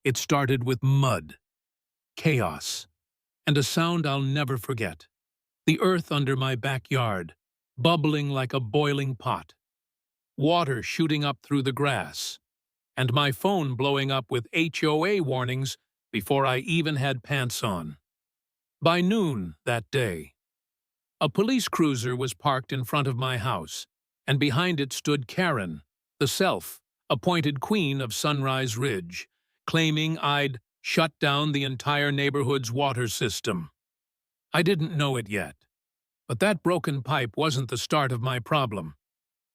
It started with mud, chaos, and a sound I'll never forget. The earth under my backyard, bubbling like a boiling pot, water shooting up through the grass, and my phone blowing up with HOA warnings before I even had pants on. By noon that day, a police cruiser was parked in front of my house, and behind it stood Karen, the self-appointed queen of Sunrise Ridge, claiming I'd shut down the entire neighborhood's water system. I didn't know it yet, but that broken pipe wasn't the start of my problem.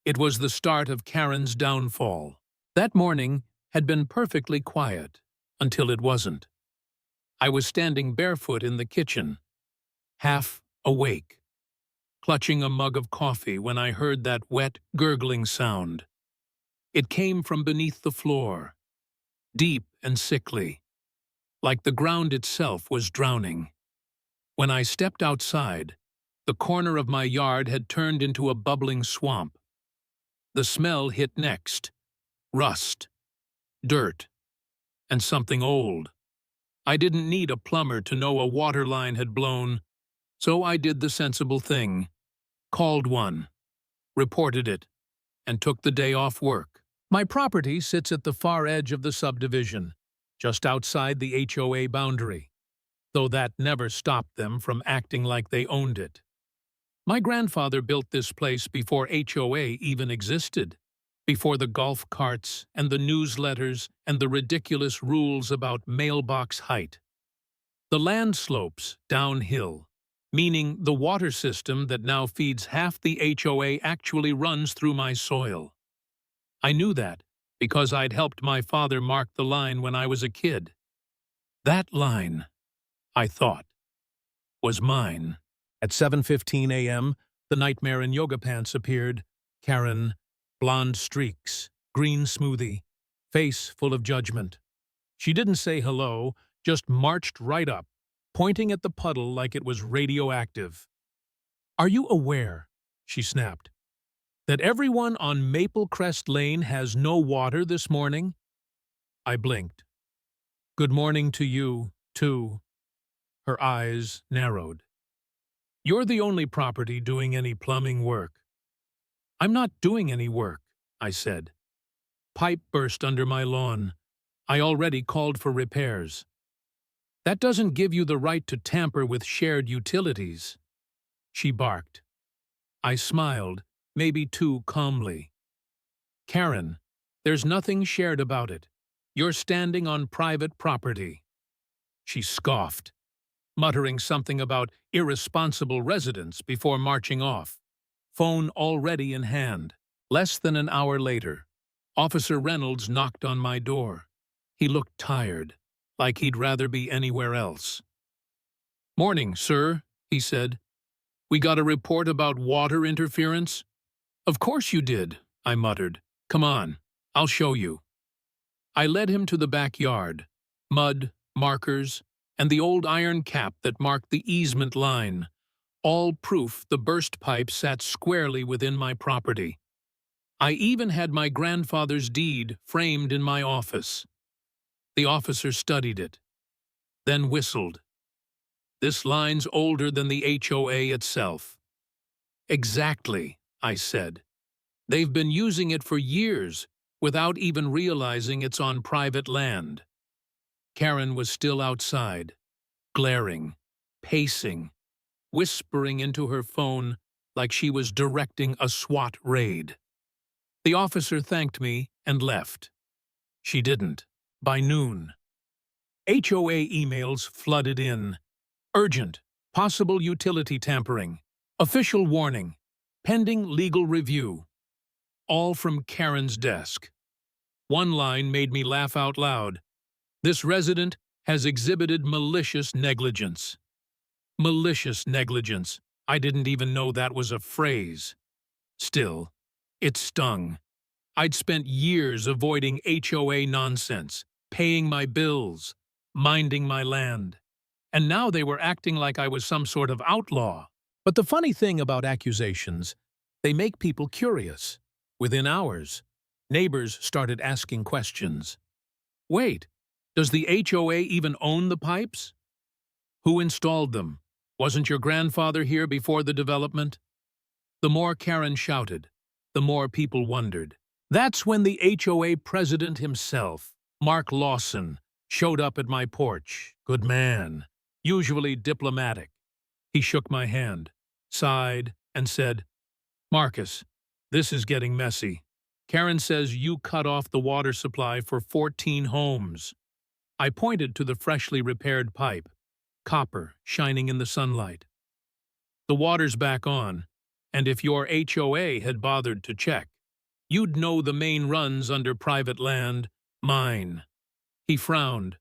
It was the start of Karen's downfall. That morning had been perfectly quiet, until it wasn't. I was standing barefoot in the kitchen, half awake, clutching a mug of coffee when I heard that wet, gurgling sound. It came from beneath the floor, deep and sickly, like the ground itself was drowning. When I stepped outside, the corner of my yard had turned into a bubbling swamp. The smell hit next: rust, dirt, and something old. I didn't need a plumber to know a water line had blown, so I did the sensible thing, called one, reported it, and took the day off work. My property sits at the far edge of the subdivision, just outside the HOA boundary, though that never stopped them from acting like they owned it. My grandfather built this place before HOA even existed, before the golf carts and the newsletters and the ridiculous rules about mailbox height. The land slopes downhill, meaning the water system that now feeds half the HOA actually runs through my soil. I knew that because I'd helped my father mark the line when I was a kid. That line, I thought, was mine. At 7:15 a.m., the nightmare in yoga pants appeared. Karen, blonde streaks, green smoothie, face full of judgment. She didn't say hello, just marched right up, pointing at the puddle like it was radioactive. "Are you aware," she snapped, "that everyone on Maple Crest Lane has no water this morning?" I blinked. "Good morning to you, too." Her eyes narrowed. "You're the only property doing any plumbing work." "I'm not doing any work," I said. "Pipe burst under my lawn. I already called for repairs." "That doesn't give you the right to tamper with shared utilities," she barked. I smiled, maybe too calmly. "Karen, there's nothing shared about it. You're standing on private property." She scoffed, muttering something about irresponsible residents before marching off, phone already in hand. Less than an hour later, Officer Reynolds knocked on my door. He looked tired, like he'd rather be anywhere else. "Morning, sir," he said. "We got a report about water interference?" "Of course you did," I muttered. "Come on, I'll show you." I led him to the backyard, mud, markers, and the old iron cap that marked the easement line, all proof the burst pipe sat squarely within my property. I even had my grandfather's deed framed in my office. The officer studied it, then whistled. "This line's older than the HOA itself." "Exactly," I said. "They've been using it for years without even realizing it's on private land." Karen was still outside, glaring, pacing, whispering into her phone like she was directing a SWAT raid. The officer thanked me and left. She didn't. By noon, HOA emails flooded in. Urgent, possible utility tampering, official warning, pending legal review. All from Karen's desk. One line made me laugh out loud. "This resident has exhibited malicious negligence." Malicious negligence. I didn't even know that was a phrase. Still, it stung. I'd spent years avoiding HOA nonsense, paying my bills, minding my land. And now they were acting like I was some sort of outlaw. But the funny thing about accusations, they make people curious. Within hours, neighbors started asking questions. "Wait, Does the HOA even own the pipes? Who installed them? Wasn't your grandfather here before the development? The more Karen shouted, the more people wondered. That's when the HOA president himself, Mark Lawson, showed up at my porch. Good man, usually diplomatic. He shook my hand, sighed, and said, "Marcus, this is getting messy. Karen says you cut off the water supply for 14 homes." I pointed to the freshly repaired pipe, copper shining in the sunlight. "The water's back on, and if your HOA had bothered to check, you'd know the main runs under private land, mine." He frowned.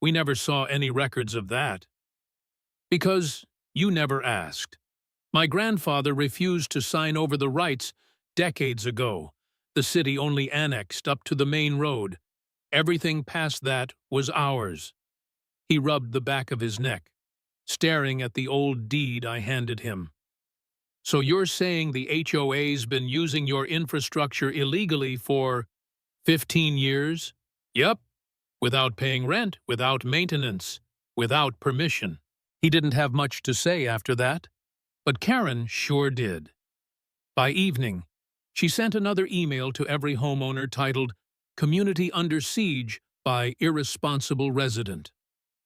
"We never saw any records of that." "Because you never asked. My grandfather refused to sign over the rights decades ago. The city only annexed up to the main road. Everything past that was ours." He rubbed the back of his neck, staring at the old deed I handed him. "So you're saying the HOA's been using your infrastructure illegally for 15 years? Yep. Without paying rent, without maintenance, without permission." He didn't have much to say after that, but Karen sure did. By evening, she sent another email to every homeowner titled "Community Under Siege by Irresponsible Resident."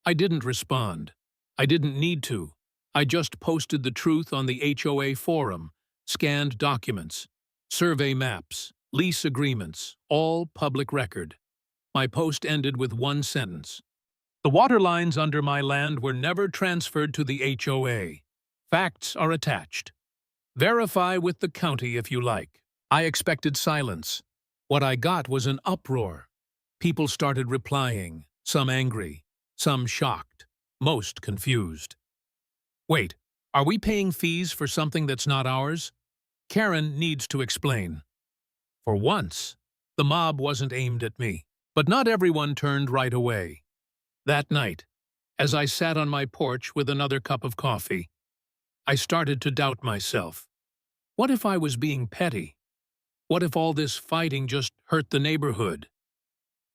I didn't respond. I didn't need to. I just posted the truth on the HOA forum, scanned documents, survey maps, lease agreements, all public record. My post ended with one sentence. "The water lines under my land were never transferred to the HOA. Facts are attached. Verify with the county if you like." I expected silence. What I got was an uproar. People started replying, some angry, some shocked, most confused. "Wait, are we paying fees for something that's not ours?" Karen needs to explain. For once, the mob wasn't aimed at me, but not everyone turned right away. That night, as I sat on my porch with another cup of coffee, I started to doubt myself. What if I was being petty? What if all this fighting just hurt the neighborhood?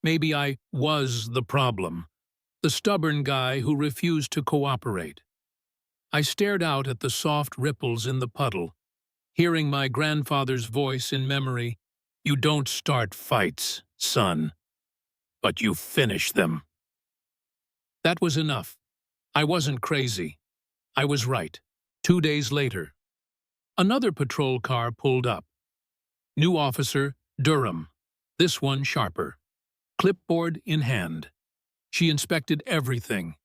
Maybe I was the problem, the stubborn guy who refused to cooperate. I stared out at the soft ripples in the puddle, hearing my grandfather's voice in memory, "You don't start fights, son, but you finish them." That was enough. I wasn't crazy. I was right. 2 days later, another patrol car pulled up. New officer, Durham. This one sharper. Clipboard in hand. She inspected everything,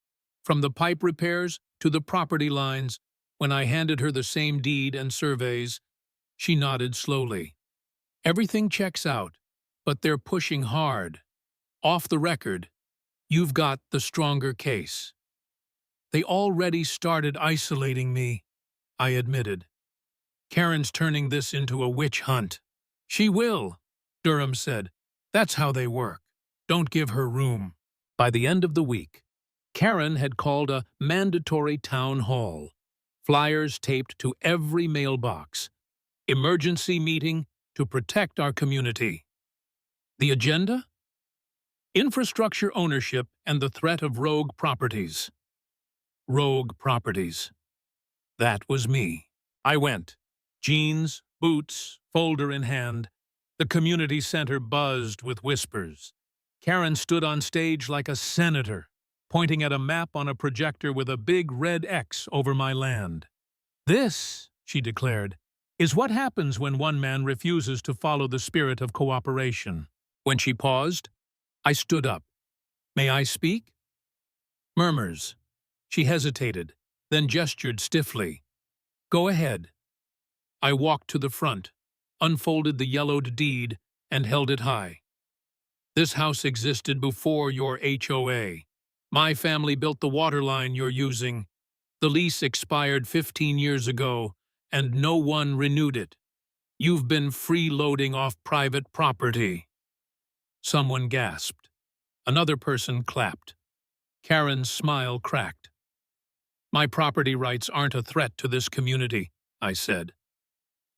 from the pipe repairs to the property lines. When I handed her the same deed and surveys, she nodded slowly. "Everything checks out, but they're pushing hard. Off the record, you've got the stronger case." "They already started isolating me," I admitted. "Karen's turning this into a witch hunt." "She will," Durham said. "That's how they work. Don't give her room." By the end of the week, Karen had called a mandatory town hall. Flyers taped to every mailbox. Emergency meeting to protect our community. The agenda? Infrastructure ownership and the threat of rogue properties. Rogue properties. That was me. I went. Jeans, boots, folder in hand. The community center buzzed with whispers. Karen stood on stage like a senator, pointing at a map on a projector with a big red X over my land. "This," she declared, "is what happens when one man refuses to follow the spirit of cooperation." When she paused, I stood up. "May I speak?" Murmurs. She hesitated, then gestured stiffly. "Go ahead." I walked to the front, unfolded the yellowed deed, and held it high. "This house existed before your HOA. My family built the water line you're using. The lease expired 15 years ago, and no one renewed it. You've been freeloading off private property." Someone gasped. Another person clapped. Karen's smile cracked. "My property rights aren't a threat to this community," I said.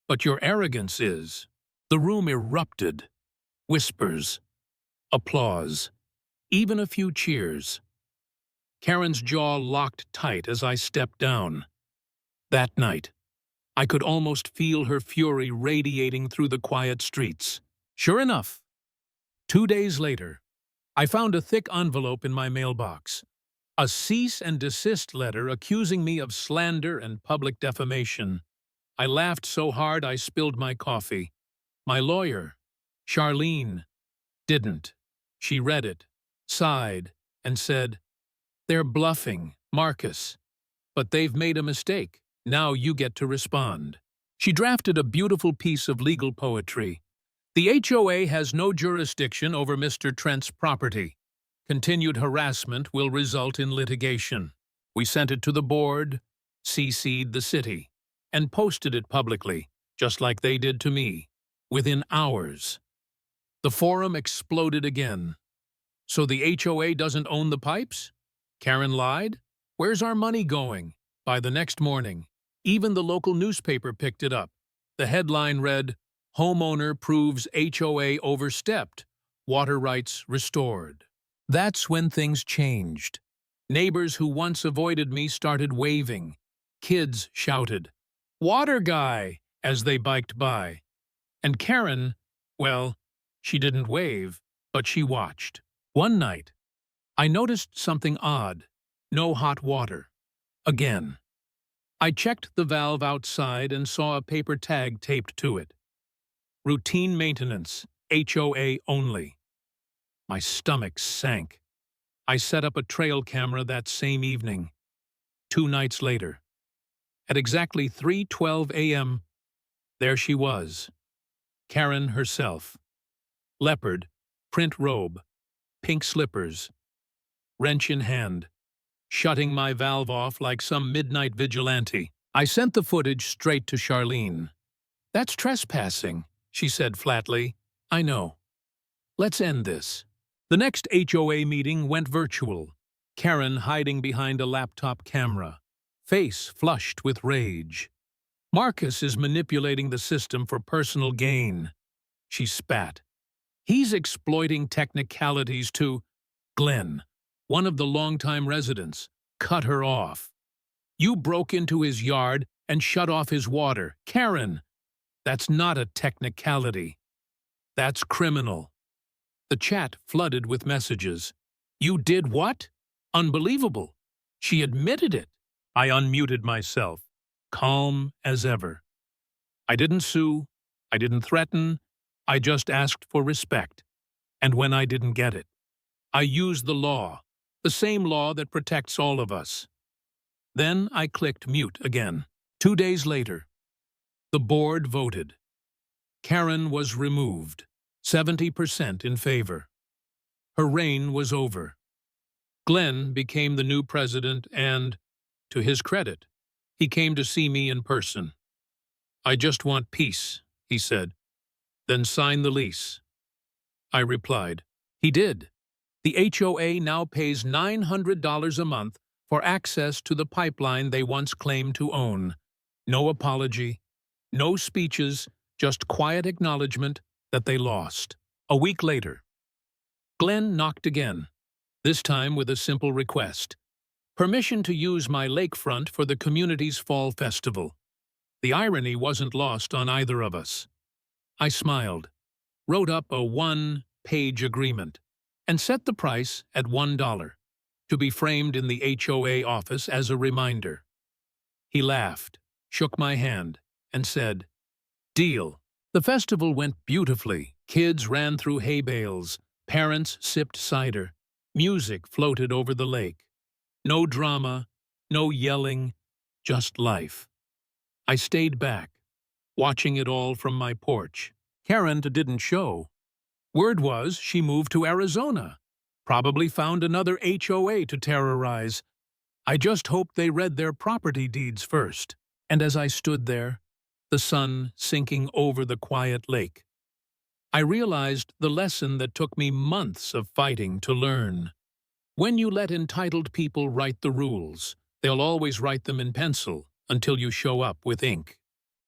"But your arrogance is." The room erupted. Whispers. Applause. even a few cheers. Karen's jaw locked tight as I stepped down. That night, I could almost feel her fury radiating through the quiet streets. Sure enough, 2 days later, I found a thick envelope in my mailbox. A cease and desist letter accusing me of slander and public defamation. I laughed so hard I spilled my coffee. My lawyer, Charlene, didn't. She read it, sighed, and said, "They're bluffing, Marcus. But they've made a mistake. Now you get to respond." She drafted a beautiful piece of legal poetry. "The HOA has no jurisdiction over Mr. Trent's property. Continued harassment will result in litigation." We sent it to the board, CC'd the city, and posted it publicly, just like they did to me, within hours. The forum exploded again. "So the HOA doesn't own the pipes? Karen lied? Where's our money going?" By the next morning, even the local newspaper picked it up. The headline read, "Homeowner proves HOA overstepped, water rights restored." That's when things changed. Neighbors who once avoided me started waving. Kids shouted, "Water guy!" as they biked by. And Karen, well, she didn't wave, but she watched. One night, I noticed something odd. No hot water. Again. I checked the valve outside and saw a paper tag taped to it. Routine maintenance, HOA only. My stomach sank. I set up a trail camera that same evening. 2 nights later, at exactly 3:12 a.m., there she was. Karen herself. Leopard, print robe, pink slippers, wrench in hand, shutting my valve off like some midnight vigilante. I sent the footage straight to Charlene. "That's trespassing," she said flatly. "I know. Let's end this." The next HOA meeting went virtual. Karen hiding behind a laptop camera, face flushed with rage. "Marcus is manipulating the system for personal gain," she spat. "He's exploiting technicalities to—" Glenn, one of the longtime residents, cut her off. "You broke into his yard and shut off his water. Karen, that's not a technicality. That's criminal." The chat flooded with messages. "You did what? Unbelievable. She admitted it." I unmuted myself, calm as ever. I didn't sue. I didn't threaten. I just asked for respect. And when I didn't get it, I used the law, the same law that protects all of us. Then I clicked mute again. 2 days later, the board voted. Karen was removed, 70% in favor. Her reign was over. Glenn became the new president and, to his credit, he came to see me in person. "I just want peace," he said. "Then sign the lease." I replied. He did. The HOA now pays $900 a month for access to the pipeline they once claimed to own. No apology, no speeches, just quiet acknowledgement that they lost. A week later, Glenn knocked again, this time with a simple request: permission to use my lakefront for the community's fall festival. The irony wasn't lost on either of us. I smiled, wrote up a 1-page agreement, and set the price at $1, to be framed in the HOA office as a reminder. He laughed, shook my hand, and said, "Deal." The festival went beautifully. Kids ran through hay bales, parents sipped cider, music floated over the lake. No drama, no yelling, just life. I stayed back, watching it all from my porch. Karen didn't show. Word was she moved to Arizona, probably found another HOA to terrorize. I just hoped they read their property deeds first. And as I stood there, the sun sinking over the quiet lake, I realized the lesson that took me months of fighting to learn. When you let entitled people write the rules, they'll always write them in pencil until you show up with ink.